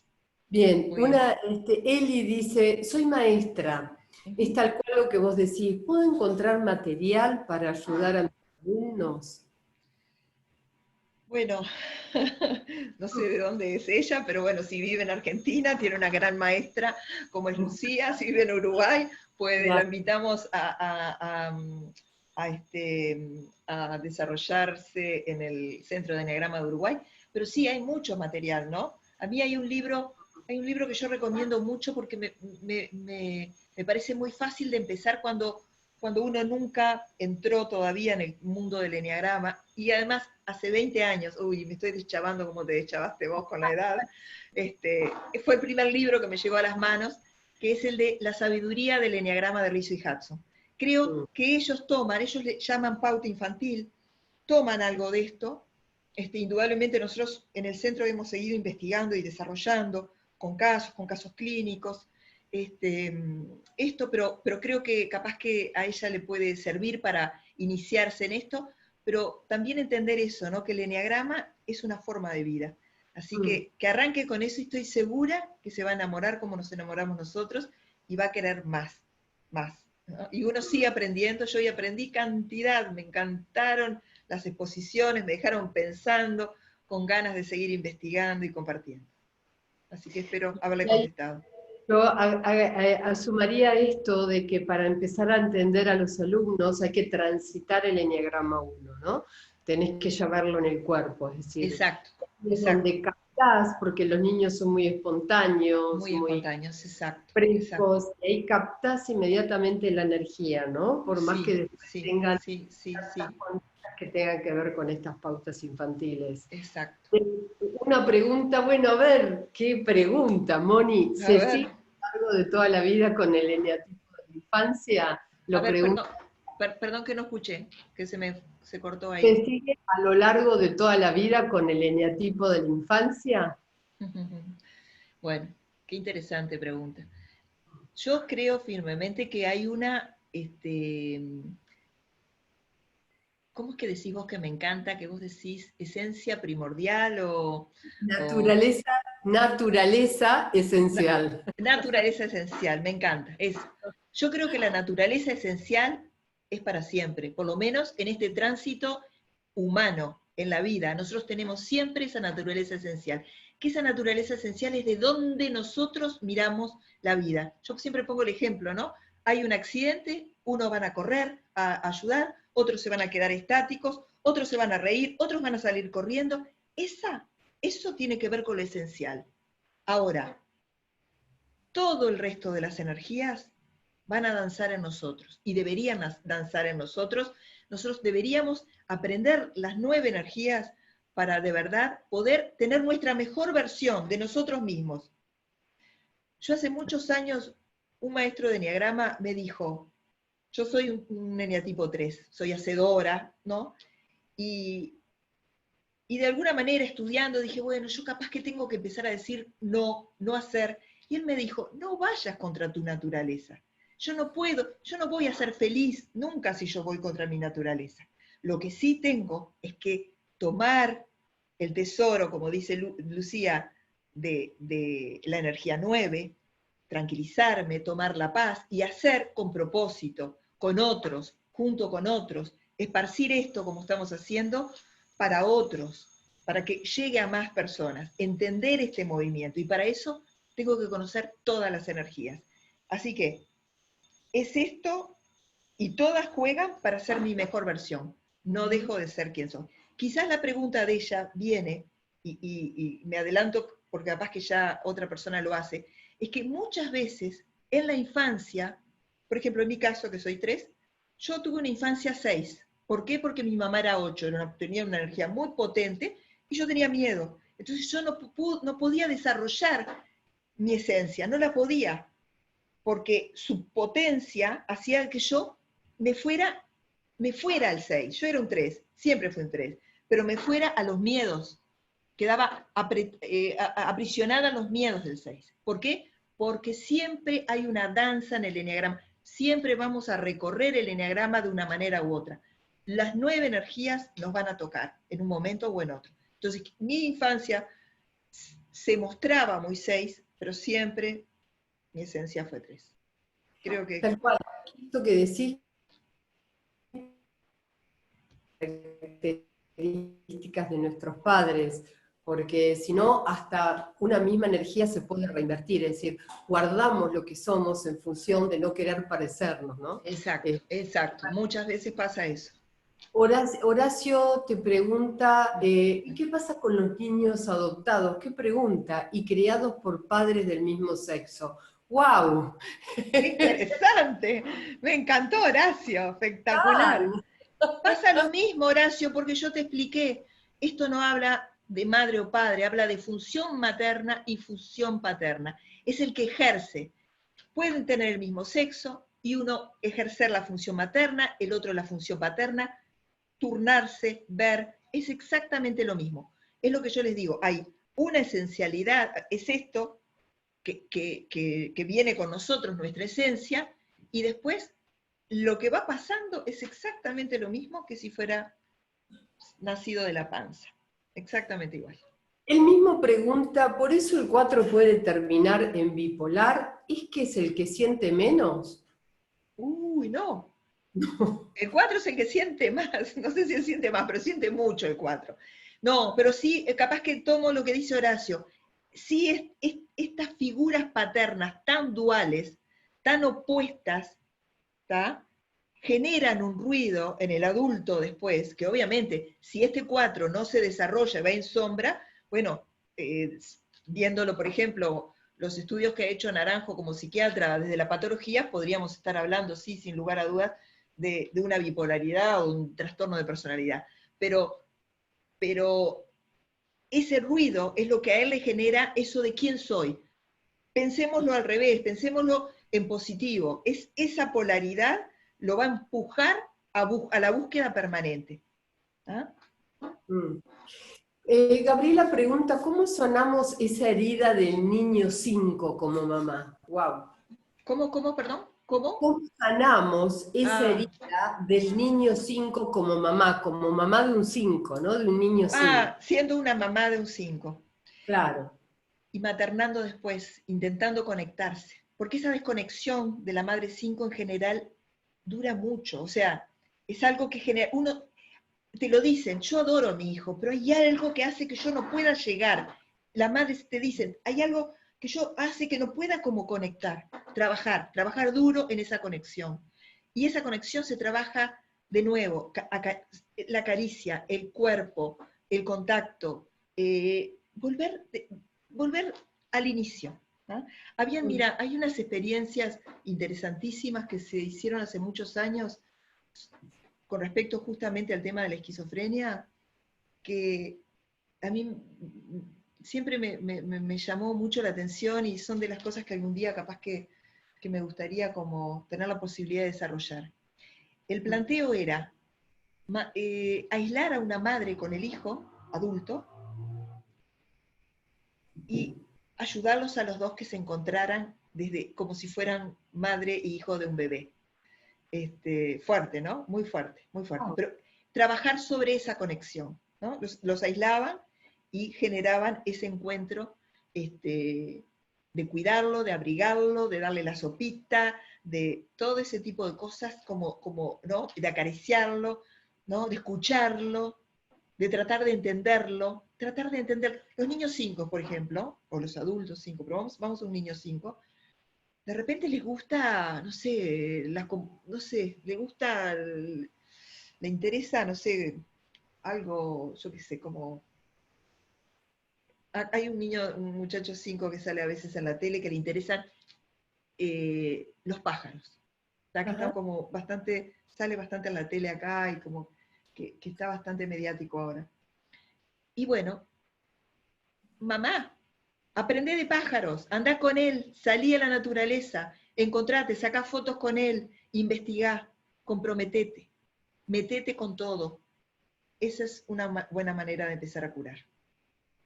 Bien, Muy bien. Eli dice, soy maestra, es Ujú. tal cual lo que vos decís, ¿puedo encontrar material para ayudar a mis alumnos? Bueno, no sé de dónde es ella, pero bueno, si vive en Argentina, tiene una gran maestra como es Lucía. Si vive en Uruguay, la Claro. invitamos a desarrollarse en el Centro de Enneagrama de Uruguay. Pero sí, hay mucho material, ¿no? A mí hay un libro que yo recomiendo mucho porque me parece muy fácil de empezar cuando uno nunca entró todavía en el mundo del enneagrama, y además hace 20 años, uy, me estoy deschavando como te deschavaste vos con la edad, fue el primer libro que me llegó a las manos, que es el de La sabiduría del enneagrama de Rizzo y Hudson. Creo que ellos le llaman pauta infantil, toman algo de esto. Indudablemente nosotros en el centro hemos seguido investigando y desarrollando con casos clínicos, pero creo que capaz que a ella le puede servir para iniciarse en esto, pero también entender eso, ¿no? Que el enneagrama es una forma de vida. Así que arranque con eso y estoy segura que se va a enamorar como nos enamoramos nosotros y va a querer más, más, ¿no? Y uno sigue aprendiendo, yo hoy aprendí cantidad, me encantaron las exposiciones, me dejaron pensando, con ganas de seguir investigando y compartiendo. Así que espero haberle Y ahí contestado. yo sumaría esto de que para empezar a entender a los alumnos hay que transitar el Enneagrama 1, ¿no? Tenés que llevarlo en el cuerpo, es decir, Exacto, es exacto. donde captás, porque los niños son muy espontáneos, Muy muy espontáneos, exacto, exacto. frescos, y ahí captás inmediatamente la energía, ¿no? Por más que Sí, después sí, tengan sí, sí, tantas sí, conductas que tengan que ver con estas pautas infantiles. exacto. Una pregunta, bueno, a ver, ¿qué pregunta, Moni? A ¿Se ver, sigue a lo largo de toda la vida con el eneatipo de la infancia? a Lo ver, pregunto. perdón que no escuché, que se cortó ahí. ¿Se sigue a lo largo de toda la vida con el eneatipo de la infancia? Bueno, qué interesante pregunta. Yo creo firmemente que hay una, ¿cómo es que decís vos que me encanta, que vos decís esencia primordial o Naturaleza esencial. naturaleza esencial? Me encanta. Yo creo que la naturaleza esencial es para siempre, por lo menos en este tránsito humano, en la vida. Nosotros tenemos siempre esa naturaleza esencial, que esa naturaleza esencial es de donde nosotros miramos la vida. Yo siempre pongo el ejemplo, ¿no? Hay un accidente, unos van a correr, a ayudar, otros se van a quedar estáticos, otros se van a reír, otros van a salir corriendo. Eso tiene que ver con lo esencial. Ahora, todo el resto de las energías van a danzar en nosotros y deberían danzar en nosotros. Nosotros deberíamos aprender las 9 energías para de verdad poder tener nuestra mejor versión de nosotros mismos. Yo hace muchos años, un maestro de Enneagrama me dijo, yo soy un eneatipo 3, soy hacedora, ¿no? Y de alguna manera estudiando dije, bueno, yo capaz que tengo que empezar a decir no, no hacer. Y él me dijo, no vayas contra tu naturaleza. Yo no puedo, yo no voy a ser feliz nunca si yo voy contra mi naturaleza. Lo que sí tengo es que tomar el tesoro, como dice Lucía, de la energía 9, tranquilizarme, tomar la paz y hacer con propósito, con otros, junto con otros, esparcir esto como estamos haciendo para otros, para que llegue a más personas, entender este movimiento. Y para eso tengo que conocer todas las energías. Así que es esto y todas juegan para ser mi mejor versión. No dejo de ser quien soy. Quizás la pregunta de ella viene, y me adelanto porque capaz que ya otra persona lo hace, es que muchas veces en la infancia, por ejemplo en mi caso que soy 3, yo tuve una infancia 6. ¿Por qué? Porque mi mamá era 8, tenía una energía muy potente y yo tenía miedo. Entonces yo no podía desarrollar mi esencia, no la podía, porque su potencia hacía que yo me fuera, me fuera al 6. Yo era un 3, siempre fui un 3, pero me fuera a los miedos, quedaba aprisionada a los miedos del 6. ¿Por qué? Porque siempre hay una danza en el eneagrama, siempre vamos a recorrer el eneagrama de una manera u otra. Las 9 energías nos van a tocar en un momento o en otro. Entonces, mi infancia se mostraba muy 6, pero siempre mi esencia fue 3. Creo que... Tal cual, esto que decís, características de nuestros padres, porque si no, hasta una misma energía se puede reinvertir, es decir, guardamos lo que somos en función de no querer parecernos, ¿no? Exacto, exacto. Muchas veces pasa eso. Horacio te pregunta, ¿y qué pasa con los niños adoptados? ¿Qué pregunta? Y criados por padres del mismo sexo. ¡Wow! ¡Qué interesante! Me encantó, Horacio, espectacular. Pasa lo mismo, Horacio, porque yo te expliqué, esto no habla de madre o padre, habla de función materna y función paterna. Es el que ejerce. Pueden tener el mismo sexo y uno ejercer la función materna, el otro la función paterna, turnarse, ver, es exactamente lo mismo. Es lo que yo les digo, hay una esencialidad, es esto que viene con nosotros, nuestra esencia, y después lo que va pasando es exactamente lo mismo que si fuera nacido de la panza. Exactamente igual. Él mismo pregunta, ¿por eso el 4 puede terminar en bipolar? ¿Es que es el que siente menos? Uy, no. El 4 es el que siente más. No sé si él siente más, pero siente mucho el 4. No, pero sí, capaz que tomo lo que dice Horacio. Sí, estas figuras paternas tan duales, tan opuestas, ¿tá? Generan un ruido en el adulto después, que obviamente, si este 4 no se desarrolla, va en sombra, bueno, viéndolo, por ejemplo, los estudios que ha hecho Naranjo como psiquiatra desde la patología, podríamos estar hablando, sí, sin lugar a dudas, de una bipolaridad o un trastorno de personalidad. Pero ese ruido es lo que a él le genera eso de quién soy. Pensémoslo al revés, pensémoslo en positivo. Es esa polaridad lo va a empujar a la búsqueda permanente. ¿Ah? Mm. Gabriela pregunta, ¿cómo sanamos esa herida del niño 5 como mamá? Wow. Perdón? ¿Cómo? ¿Cómo sanamos esa Ah, herida del niño 5 como mamá de un 5, ¿no? De un niño 5. siendo una mamá de un 5 Claro. y maternando después, intentando conectarse. Porque esa desconexión de la madre 5 en general dura mucho. O sea, es algo que genera, uno te lo dicen, yo adoro a mi hijo, pero hay algo que hace que yo no pueda llegar. Las madres te dicen, hay algo que yo hace que no pueda como conectar, trabajar duro en esa conexión. Y esa conexión se trabaja de nuevo, la caricia, el cuerpo, el contacto, volver al inicio. ¿No? Mira, hay unas experiencias interesantísimas que se hicieron hace muchos años con respecto justamente al tema de la esquizofrenia, que a mí siempre me llamó mucho la atención y son de las cosas que algún día capaz que me gustaría como tener la posibilidad de desarrollar. El planteo era aislar a una madre con el hijo adulto y ayudarlos a los dos que se encontraran desde como si fueran madre e hijo de un bebé. Fuerte, ¿no? Muy fuerte, muy fuerte. Pero trabajar sobre esa conexión, ¿no? Los aislaban y generaban ese encuentro de cuidarlo, de abrigarlo, de darle la sopita, de todo ese tipo de cosas como ¿no? De acariciarlo, ¿no? De escucharlo, de tratar de entenderlo, tratar de entender. Los niños 5, por ejemplo, o los adultos 5, pero vamos a un niño 5, de repente les gusta, no sé, no sé, le gusta, le interesa, no sé, algo, yo qué sé, como... Hay un niño, un muchacho 5 que sale a veces en la tele que le interesan los pájaros. ¿Verdad? Que están como bastante, sale bastante en la tele acá y como que está bastante mediático ahora. Y bueno, mamá, aprende de pájaros, anda con él, salí a la naturaleza, encontrate, saca fotos con él, investigá, comprometete, metete con todo. Esa es una buena manera de empezar a curar.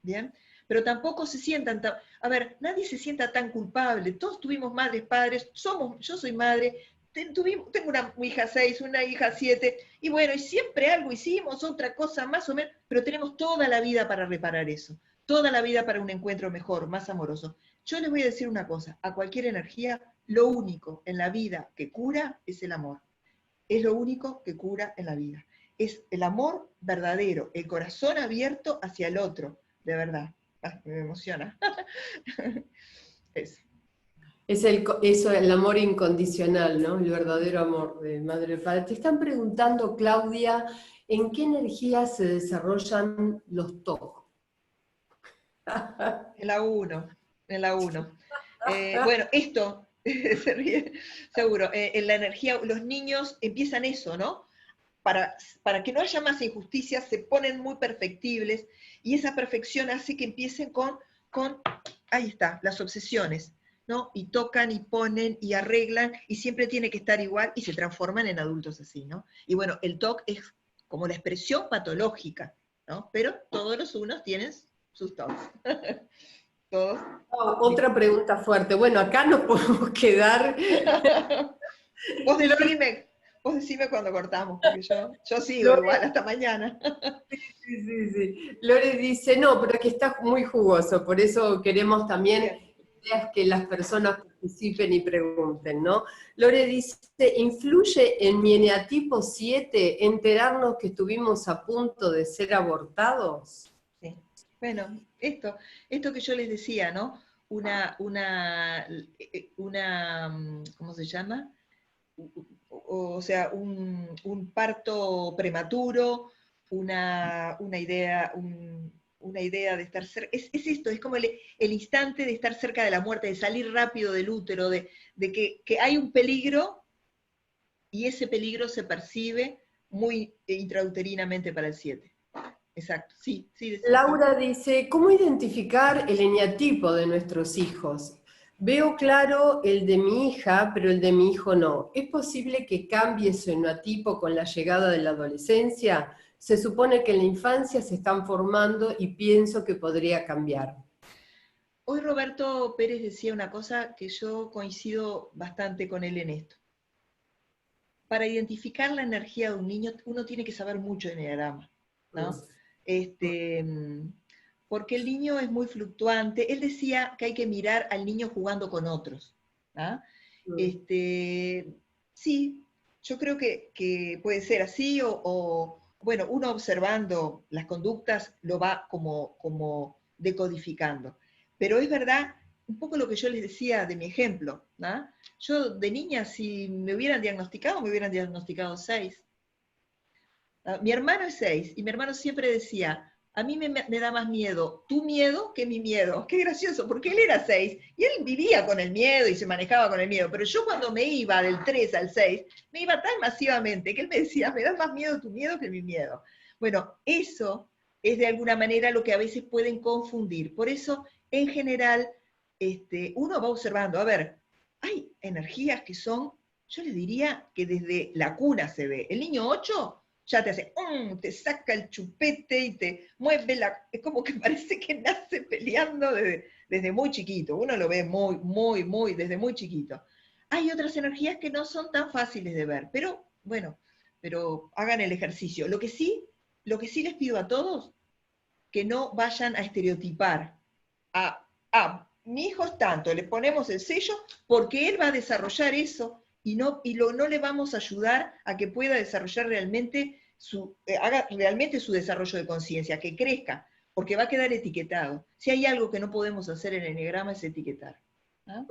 ¿Bien? Pero tampoco se sientan tan... A ver, nadie se sienta tan culpable. Todos tuvimos madres, padres, yo soy madre, tengo una hija 6, una hija 7, y bueno, y siempre algo hicimos, otra cosa más o menos, pero tenemos toda la vida para reparar eso, toda la vida para un encuentro mejor, más amoroso. Yo les voy a decir una cosa, a cualquier energía, lo único en la vida que cura es el amor. Es lo único que cura en la vida. Es el amor verdadero, el corazón abierto hacia el otro, de verdad. Me emociona. Eso. Eso, el amor incondicional, ¿no? El verdadero amor de madre y padre. Te están preguntando, Claudia, ¿en qué energía se desarrollan los TOC? En la 1, en la 1. Bueno, esto, se ríe, seguro, en la energía, los niños empiezan eso, ¿no? Para que no haya más injusticias, se ponen muy perfectibles y esa perfección hace que empiecen ahí está, las obsesiones, ¿no? Y tocan y ponen y arreglan y siempre tiene que estar igual y se transforman en adultos así, ¿no? Y bueno, el TOC es como la expresión patológica, ¿no? Pero todos los unos tienen sus TOCs. Todos. Oh, otra pregunta fuerte. Bueno, acá nos podemos quedar. Vos decime cuando cortamos, porque yo sigo Lore, igual hasta mañana. sí. Lore dice, no, pero que está muy jugoso, por eso queremos también Bien. que las personas participen y pregunten, ¿no? Lore dice, ¿influye en mi eneatipo 7 enterarnos que estuvimos a punto de ser abortados? Sí. Bueno, esto que yo les decía, ¿no? ¿Cómo se llama? O sea, un parto prematuro, una idea de estar cerca. Es esto, es como el instante de estar cerca de la muerte, de salir rápido del útero, de que hay un peligro y ese peligro se percibe muy intrauterinamente para el 7. Exacto, sí, sí. Laura dice, ¿cómo identificar el eneatipo de nuestros hijos? Veo claro el de mi hija, pero el de mi hijo no. ¿Es posible que cambie su eneatipo con la llegada de la adolescencia? se supone que en la infancia se están formando y pienso que podría cambiar. Hoy Roberto Pérez decía una cosa que yo coincido bastante con él en esto. Para identificar la energía de un niño, uno tiene que saber mucho de enneagrama, ¿no? Este, porque el niño es muy fluctuante. Él decía que hay que mirar al niño jugando con otros, ¿no? Sí, yo creo que puede ser así, bueno, uno observando las conductas lo va como decodificando. Pero es verdad, un poco lo que yo les decía de mi ejemplo, ¿no? Yo de niña, si me hubieran diagnosticado 6. Mi hermano es 6, y mi hermano siempre decía, a mí me da más miedo tu miedo que mi miedo. Qué gracioso, porque él era 6, y él vivía con el miedo y se manejaba con el miedo, pero yo cuando me iba del 3 al 6, me iba tan masivamente que él me decía, me da más miedo tu miedo que mi miedo. Bueno, eso es de alguna manera lo que a veces pueden confundir. Por eso, en general, uno va observando, a ver, hay energías que son, yo les diría que desde la cuna se ve. El niño 8 ya te hace, te saca el chupete y te mueve es como que parece que nace peleando desde muy chiquito. Uno lo ve desde muy chiquito. Hay otras energías que no son tan fáciles de ver, pero bueno, pero hagan el ejercicio. Lo que sí les pido a todos, que no vayan a estereotipar. Mi hijo es tanto, le ponemos el sello porque él va a desarrollar eso y no le vamos a ayudar a que pueda desarrollar realmente haga realmente su desarrollo de conciencia, que crezca, porque va a quedar etiquetado. Si hay algo que no podemos hacer en el enneagrama es etiquetar. ¿No?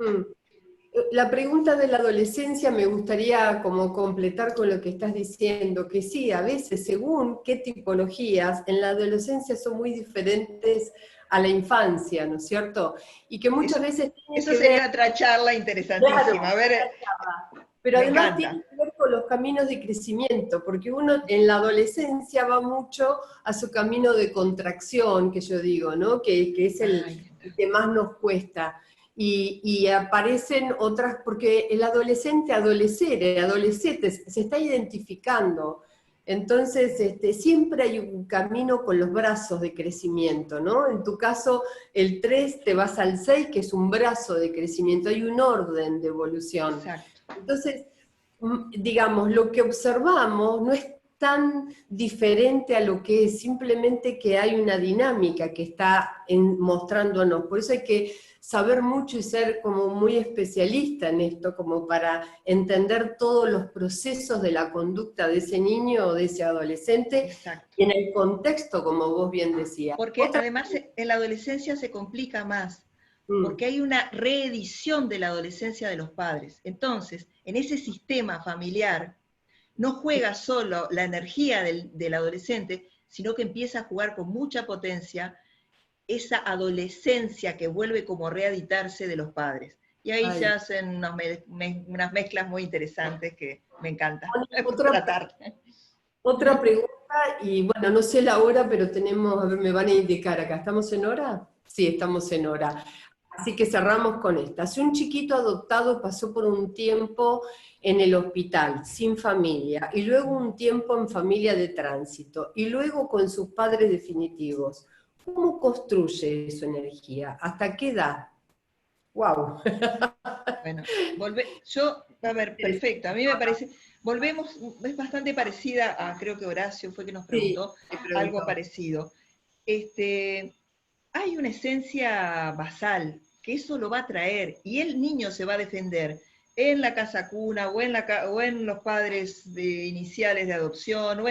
La pregunta de la adolescencia me gustaría como completar con lo que estás diciendo, que sí, a veces según qué tipologías, en la adolescencia son muy diferentes a la infancia, ¿no es cierto? Y que muchas veces tiene eso que ver... sería otra charla interesantísima. Claro, A ver, pero me además encanta. tiene que ver con los caminos de crecimiento, porque uno en la adolescencia va mucho a su camino de contracción, que yo digo, ¿no? Que es el que más nos cuesta. Y aparecen otras, porque el adolescente, se está identificando. Entonces, siempre hay un camino con los brazos de crecimiento, ¿no? En tu caso, el 3 te vas al 6, que es un brazo de crecimiento, hay un orden de evolución. Exacto. Entonces, digamos, lo que observamos no es tan diferente a lo que es, simplemente que hay una dinámica que está mostrándonos. Por eso hay que saber mucho y ser como muy especialista en esto, como para entender todos los procesos de la conducta de ese niño o de ese adolescente. Exacto. Y en el contexto, como vos bien decías. Porque además en la adolescencia se complica más, porque hay una reedición de la adolescencia de los padres. Entonces, en ese sistema familiar, no juega solo la energía del adolescente, sino que empieza a jugar con mucha potencia esa adolescencia que vuelve como a reeditarse de los padres. Y ahí se hacen unas mezclas muy interesantes que me encanta tratar. Otra pregunta, y bueno, no sé la hora, pero tenemos, a ver, me van a indicar acá, ¿estamos en hora? Sí, estamos en hora. Así que cerramos con esta. Si un chiquito adoptado pasó por un tiempo en el hospital, sin familia, y luego un tiempo en familia de tránsito, y luego con sus padres definitivos, ¿cómo construye su energía? ¿Hasta qué edad? ¡Wow! Bueno, a ver, perfecto, a mí me parece, volvemos, es bastante parecida a, creo que Horacio fue que nos preguntó, algo parecido. Hay una esencia basal, que eso lo va a traer, y el niño se va a defender en la casa cuna, o en los padres iniciales de adopción,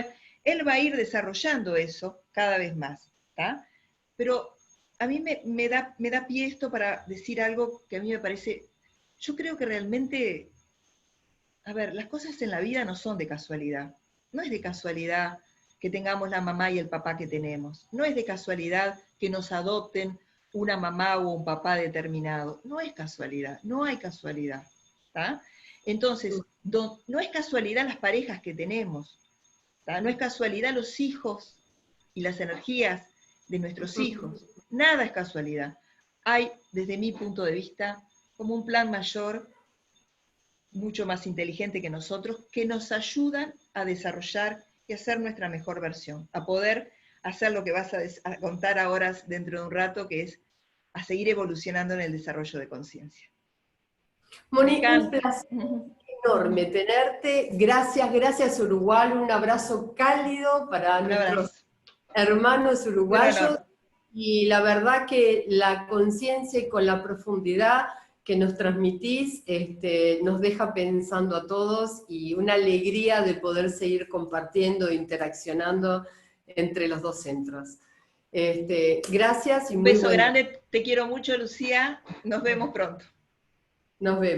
él va a ir desarrollando eso cada vez más, ¿tá? Pero a mí me da pie esto para decir algo que a mí me parece, yo creo que realmente, a ver, las cosas en la vida no son de casualidad. No es de casualidad que tengamos la mamá y el papá que tenemos. No es de casualidad que nos adopten una mamá o un papá determinado. No es casualidad, no hay casualidad. ¿Tá? Entonces, no es casualidad las parejas que tenemos. ¿Tá? No es casualidad los hijos y las energías de nuestros hijos. Nada es casualidad. Hay, desde mi punto de vista, como un plan mayor mucho más inteligente que nosotros, que nos ayudan a desarrollar y a ser nuestra mejor versión, a poder hacer lo que vas a contar ahora dentro de un rato, que es a seguir evolucionando en el desarrollo de conciencia. Moni, un placer enorme tenerte. Gracias, gracias Uruguay. Un abrazo cálido para nuestros hermanos uruguayos. Y la verdad que la conciencia y con la profundidad que nos transmitís nos deja pensando a todos, y una alegría de poder seguir compartiendo e interaccionando entre los dos centros. Gracias y un muy beso grande, te quiero mucho, Lucía. Nos vemos pronto. Nos vemos.